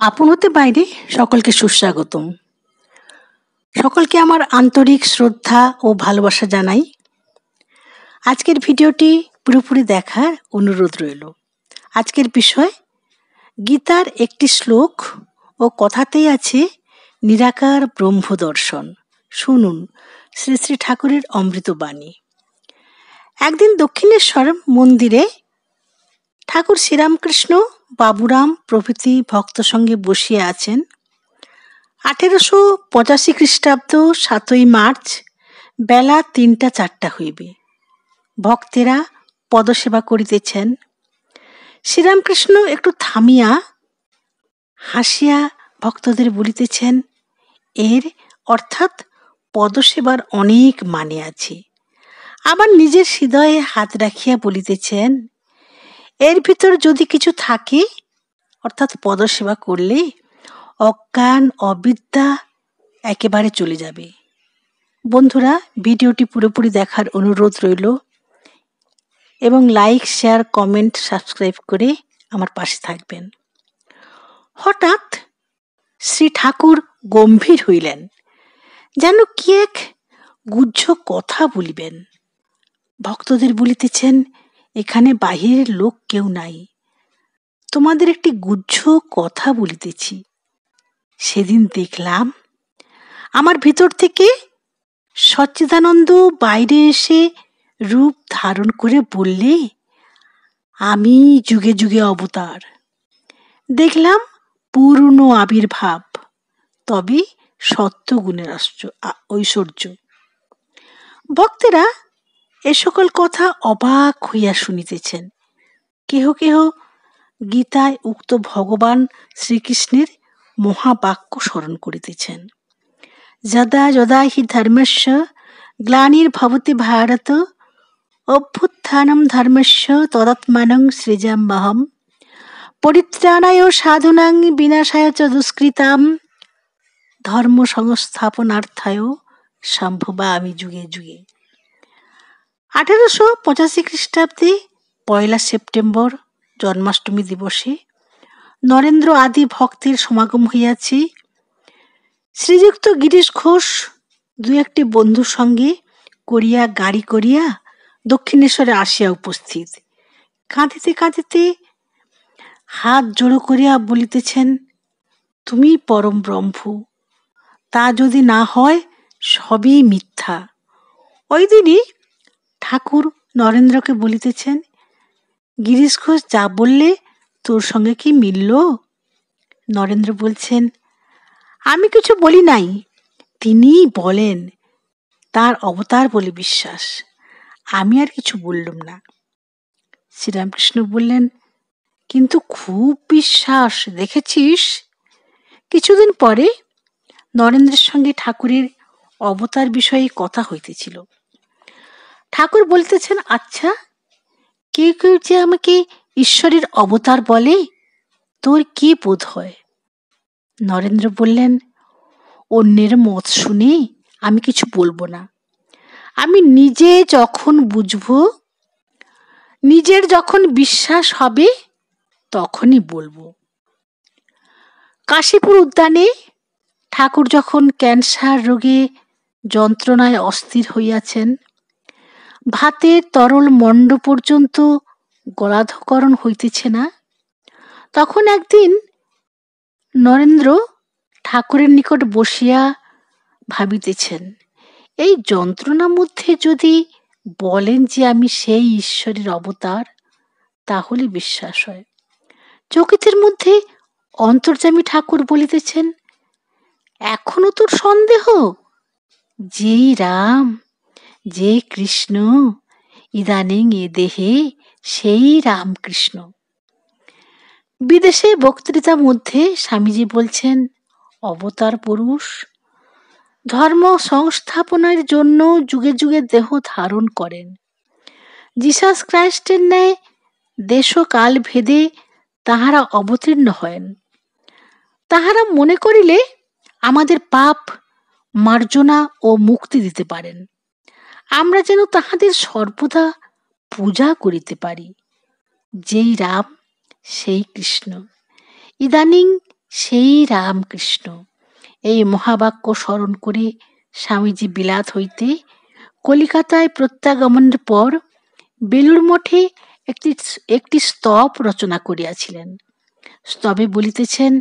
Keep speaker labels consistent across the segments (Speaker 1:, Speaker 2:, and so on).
Speaker 1: আপন হতে বাইরে সকলকে সুস্বাগতম। সকলকে আমার আন্তরিক শ্রদ্ধা ও ভালোবাসা জানাই। আজকের ভিডিওটি পুরোপুরি দেখার অনুরোধ রইল। আজকের বিষয় গীতার একটি শ্লোক ও কথাতেই আছে নিরাকার ব্রহ্ম দর্শন। শুনুন শ্রী শ্রী ঠাকুরের অমৃতবাণী। একদিন দক্ষিণেশ্বর মন্দিরে ঠাকুর শ্রীরামকৃষ্ণ, বাবুরাম প্রভৃতি ভক্ত সঙ্গে বসিয়া আছেন। 1885 খ্রিস্টাব্দ 7ই মার্চ বেলা 3টা-4টা হইবে। ভক্তেরা পদসেবা করিতেছেন। শ্রীরামকৃষ্ণ একটু থামিয়া হাসিয়া ভক্তদের বলিতেছেন, এর অর্থাৎ পদসেবার অনেক মানে আছে। আবার নিজের হৃদয়ে হাত রাখিয়া বলিতেছেন, এর ভিতর যদি কিছু থাকে, অর্থাৎ পদসেবা করলে অজ্ঞান অবিদ্যা একেবারে চলে যাবে। বন্ধুরা, ভিডিওটি পুরোপুরি দেখার অনুরোধ রইল এবং লাইক, শেয়ার, কমেন্ট, সাবস্ক্রাইব করে আমার পাশে থাকবেন। হঠাৎ শ্রী ঠাকুর গম্ভীর হইলেন, যেন কি এক গুহ্য কথা বলিবেন। ভক্তদের বলিতেছেন, এখানে বাহিরের লোক কেউ নাই, তোমাদের একটি গুহ্য কথা বলিতেছি। সেদিন দেখলাম আমার ভিতর থেকে সচ্চিদানন্দ বাইরে এসে রূপ ধারণ করে বললে, আমি যুগে যুগে অবতার। দেখলাম পূর্ণ আবির্ভাব, তবে সত্যগুণের ঐশ্বর্য। ভক্তেরা এ সকল কথা অবাক হইয়া শুনিতেছেন। কেহ কেহ গীতায় উক্ত ভগবান শ্রীকৃষ্ণের মহাবাক্য স্মরণ করিতেছেন, যদা যদা হি ধর্মস্য গ্লানির্ভবতি ভারত অভ্যুত্থানম ধর্মস্য তদাত্মানং সৃজাম্যহম পরিত্রাণায় সাধুনাং বিনাশায় চ দুষ্কৃতাম ধর্ম সংস্থাপনার্থায় সম্ভবামি যুগে যুগে। 1885 খ্রিস্টাব্দে 1 সেপ্টেম্বর জন্মাষ্টমী দিবসে নরেন্দ্র আদি ভক্তের সমাগম হইয়াছে। শ্রীযুক্ত গিরিশ ঘোষ 2-1টি বন্ধুর সঙ্গে করিয়া গাড়ি করিয়া দক্ষিণেশ্বরে আসিয়া উপস্থিত। কাঁদিতে কাঁদিতে হাত জোড়ো করিয়া বলিতেছেন, তুমি পরম ব্রহ্ম, তা যদি না হয় সবই মিথ্যা। ওই দিনই ঠাকুর নরেন্দ্রকে বলিতেছেন, গিরিশ ঘোষ যা বললে তোর সঙ্গে কি মিলল? নরেন্দ্র বলছেন, আমি কিছু বলি নাই, তিনিই বলেন, তার অবতার বলে বিশ্বাস, আমি আর কিছু বললুম না। শ্রীরামকৃষ্ণ বললেন, কিন্তু খুব বিশ্বাস, দেখেছিস? কিছুদিন পরে নরেন্দ্রের সঙ্গে ঠাকুরের অবতার বিষয়ে কথা হইতেছিল। ঠাকুর বলতেছেন, আচ্ছা, কেউ কেউ যে আমাকে ঈশ্বরের অবতার বলে, তোর কি বোধ হয়? নরেন্দ্র বললেন, অন্যের মত শুনে আমি কিছু বলবো না। আমি নিজে যখন বুঝব, নিজের যখন বিশ্বাস হবে, তখনই বলবো। কাশীপুর উদ্যানে ঠাকুর যখন ক্যান্সার রোগে যন্ত্রণায় অস্থির হইয়াছেন, ভাতের তরল মণ্ড পর্যন্ত গলাধঃকরণ হইতেছে না, তখন একদিন নরেন্দ্র ঠাকুরের নিকট বসিয়া ভাবিতেছেন, এই যন্ত্রণা মধ্যে যদি বলেন যে আমি সেই ঈশ্বরের অবতার, তাহলে বিশ্বাস হয়। চকিতের মধ্যে অন্তর্যামী ঠাকুর বলিতেছেন, এখনো তোর সন্দেহ? যেই রাম, যে কৃষ্ণ, ইদানিং এ দেহে সেই রামকৃষ্ণ। বিদেশে বক্তৃতার মধ্যে স্বামীজি বলছেন, অবতার পুরুষ ধর্ম সংস্থাপনের জন্য যুগে যুগে দেহ ধারণ করেন। জিসাস খ্রাইস্টের ন্যায় দেশ কাল ভেদে তাহারা অবতীর্ণ হন। তাহারা মনে করিলে আমাদের পাপ মার্জনা ও মুক্তি দিতে পারেন। আমরা যেন তাহাদের সর্বদা পূজা করিতে পারি। যেই রাম সেই কৃষ্ণ, ইদানিং সেই রামকৃষ্ণ। এই মহাবাক্য স্মরণ করে স্বামীজি বিলাত হইতে কলিকাতায় প্রত্যাগমনের পর বেলুড় মঠে একটি একটি স্তব রচনা করিয়াছিলেন। স্তবে বলিতেছেন,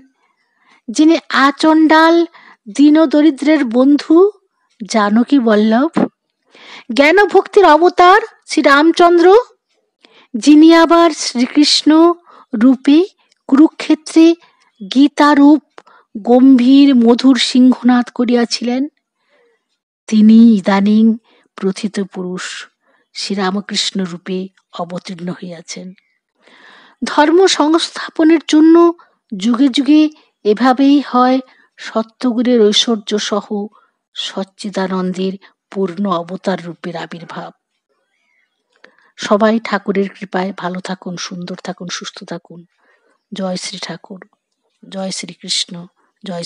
Speaker 1: যিনি আচণ্ডাল দীন দরিদ্রের বন্ধু, জানকী বল্লভ, জ্ঞান ভক্তির অবতার শ্রী রামচন্দ্র, যিনি আবার শ্রীকৃষ্ণ রূপে কুরুক্ষেত্রে গীতারূপ গম্ভীর মধুর সিংহনাদ করিয়াছিলেন, তিনি ইদানিং প্রথিত পুরুষ শ্রীরামকৃষ্ণ রূপে অবতীর্ণ হইয়াছেন। ধর্ম সংস্থাপনের জন্য যুগে যুগে এভাবেই হয় সত্যগুরের ঐশ্বর্য সহ সচ্চিদানন্দের পূর্ণ অবতার রূপের আবির্ভাব। সবাই ঠাকুরের কৃপায় ভালো থাকুন, সুন্দর থাকুন, সুস্থ থাকুন। জয় শ্রী ঠাকুর, জয় শ্রীকৃষ্ণ, জয়